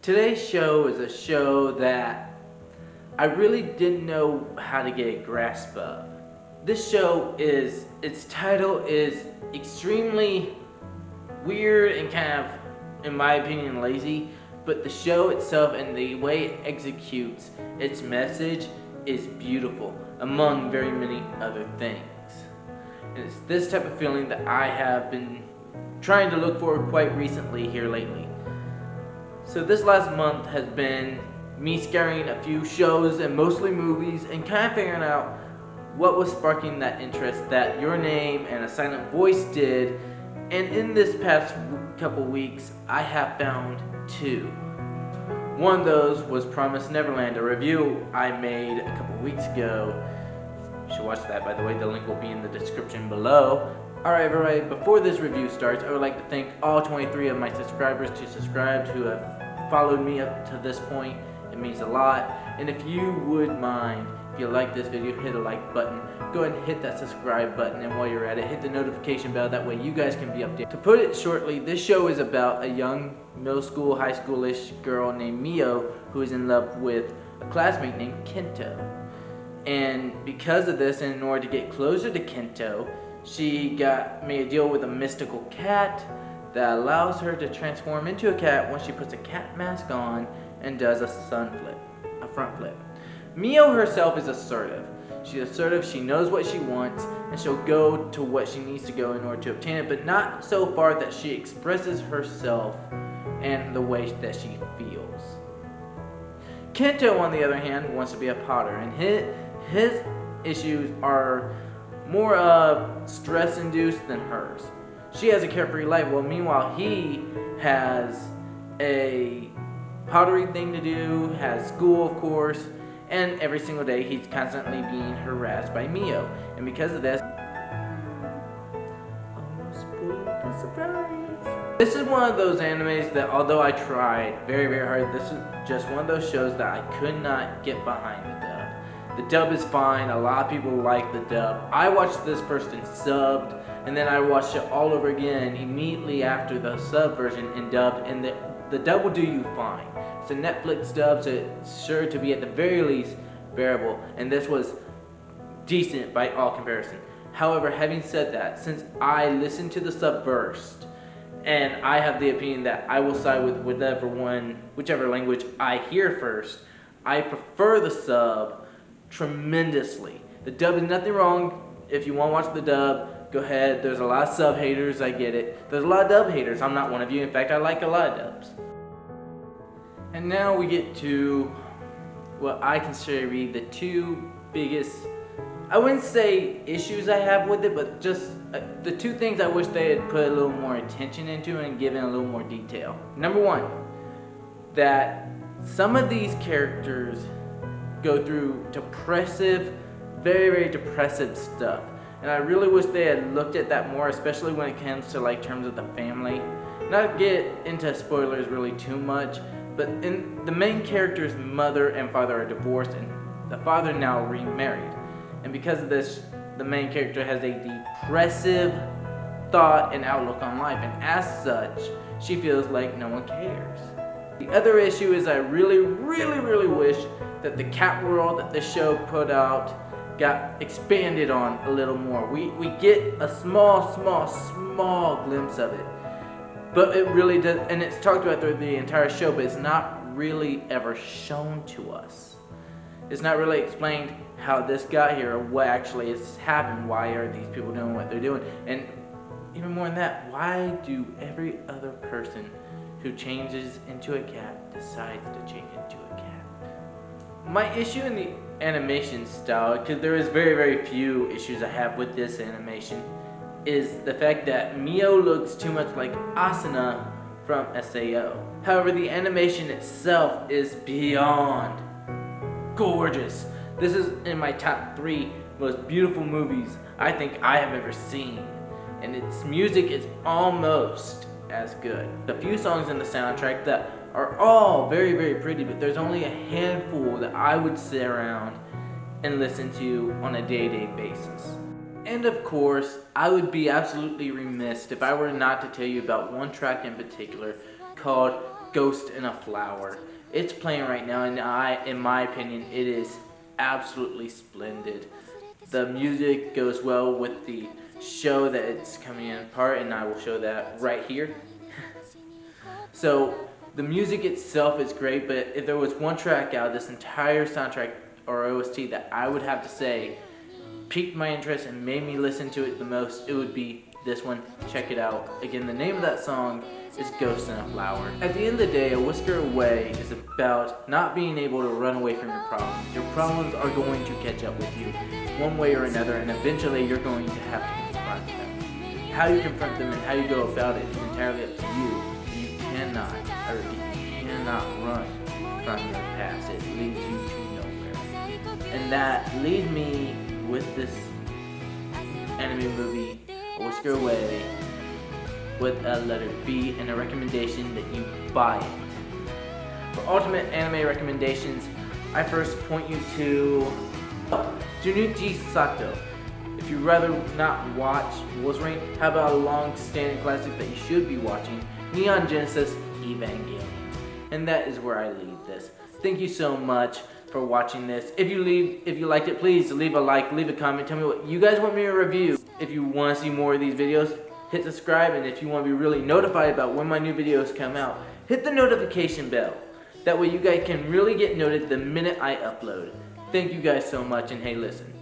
Today's show is a show that I really didn't know how to get a grasp of. This show its title is extremely weird and kind of, in my opinion, lazy, but the show itself and the way it executes its message is beautiful, among very many other things. And it's this type of feeling that I have been trying to look for quite recently here lately. So this last month has been me scouring a few shows and mostly movies and kind of figuring out what was sparking that interest that Your Name and A Silent Voice did. And in this past couple weeks, I have found two. One of those was Promised Neverland, a review I made a couple weeks ago. You should watch that, by the way. The link will be in the description below. Alright everybody, before this review starts, I would like to thank all 23 of my subscribers who have followed me up to this point. It means a lot. And if you would mind, if you like this video, hit a like button. Go ahead and hit that subscribe button, and while you're at it, hit the notification bell. That way you guys can be updated. To put it shortly, this show is about a young middle school, high schoolish girl named Mio who is in love with a classmate named Kento. And because of this, and in order to get closer to Kento, she made a deal with a mystical cat that allows her to transform into a cat once she puts a cat mask on and does a front flip. Mio herself is assertive. She's assertive, she knows what she wants, and she'll go to what she needs to go in order to obtain it, but not so far that she expresses herself and the way that she feels. Kento, on the other hand, wants to be a potter, and his issues are more stress-induced than hers. She has a carefree life, while meanwhile he has a pottery thing to do, has school of course, and every single day he's constantly being harassed by Mio. And because of this, almost spoiled the surprise. This is one of those animes that, although I tried very, very hard, this is just one of those shows that I could not get behind the dub. The dub is fine, a lot of people like the dub. I watched this first in subbed, and then I watched it all over again immediately after the sub version in dubbed, and the dub will do you fine. It's a Netflix dub, so it's sure to be at the very least bearable, and this was decent by all comparison. However, having said that, since I listened to the sub first, and I have the opinion that I will side with whichever language I hear first, I prefer the sub tremendously. The dub is nothing wrong. If you want to watch the dub, go ahead. There's a lot of sub haters, I get it. There's a lot of dub haters. I'm not one of you. In fact, I like a lot of dubs. And now we get to what I consider to be the two biggest, I wouldn't say issues I have with it, but just the two things I wish they had put a little more attention into and given a little more detail. Number one, that some of these characters go through depressive, very, very depressive stuff. And I really wish they had looked at that more, especially when it comes to terms of the family. Not get into spoilers really too much, but the main character's mother and father are divorced, and the father now remarried. And because of this, the main character has a depressive thought and outlook on life, and as such, she feels like no one cares. The other issue is I really, really, really wish that the cat world that the show put out got expanded on a little more. We get a small glimpse of it. But it really does, and it's talked about through the entire show, but it's not really ever shown to us. It's not really explained how this got here or what actually has happened. Why are these people doing what they're doing? And even more than that, why do every other person who changes into a cat decides to change into a cat? My issue in the animation style, because there is very, very few issues I have with this animation, is the fact that Mio looks too much like Asuna from SAO. However, the animation itself is beyond gorgeous. This is in my top 3 most beautiful movies I think I have ever seen, and its music is almost as good. A few songs in the soundtrack that are all very, very pretty, but there's only a handful that I would sit around and listen to on a day-to-day basis. And of course, I would be absolutely remiss if I were not to tell you about one track in particular called Ghost in a Flower. It's playing right now, and in my opinion, it is absolutely splendid. The music goes well with the show that it's coming in part, and I will show that right here. So the music itself is great, but if there was one track out of this entire soundtrack or OST that I would have to say piqued my interest and made me listen to it the most, it would be this one. Check it out. Again, the name of that song is Ghost in a Flower. At the end of the day, A Whisker Away is about not being able to run away from your problems. Your problems are going to catch up with you one way or another, and eventually you're going to have to confront them. How you confront them and how you go about it is entirely up to you. You cannot, you cannot run from your past. It leads you to nowhere. And that leads me with this anime movie, A Whisker Away, with a letter B and a recommendation that you buy it. For ultimate anime recommendations, I first point you to Junichi Sato. If you'd rather not watch Wolverine, how about a long-standing classic that you should be watching, Neon Genesis Evangelion. And that is where I leave this. Thank you so much for watching this. If you liked it, please leave a like, leave a comment, tell me what you guys want me to review. If you want to see more of these videos, hit subscribe, and if you want to be really notified about when my new videos come out, hit the notification bell. That way you guys can really get noted the minute I upload. Thank you guys so much, and hey, listen,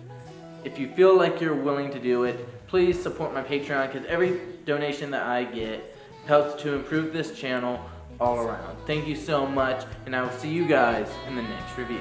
if you feel like you're willing to do it, please support my Patreon, because every donation that I get helps to improve this channel all around. Thank you so much, and I will see you guys in the next review.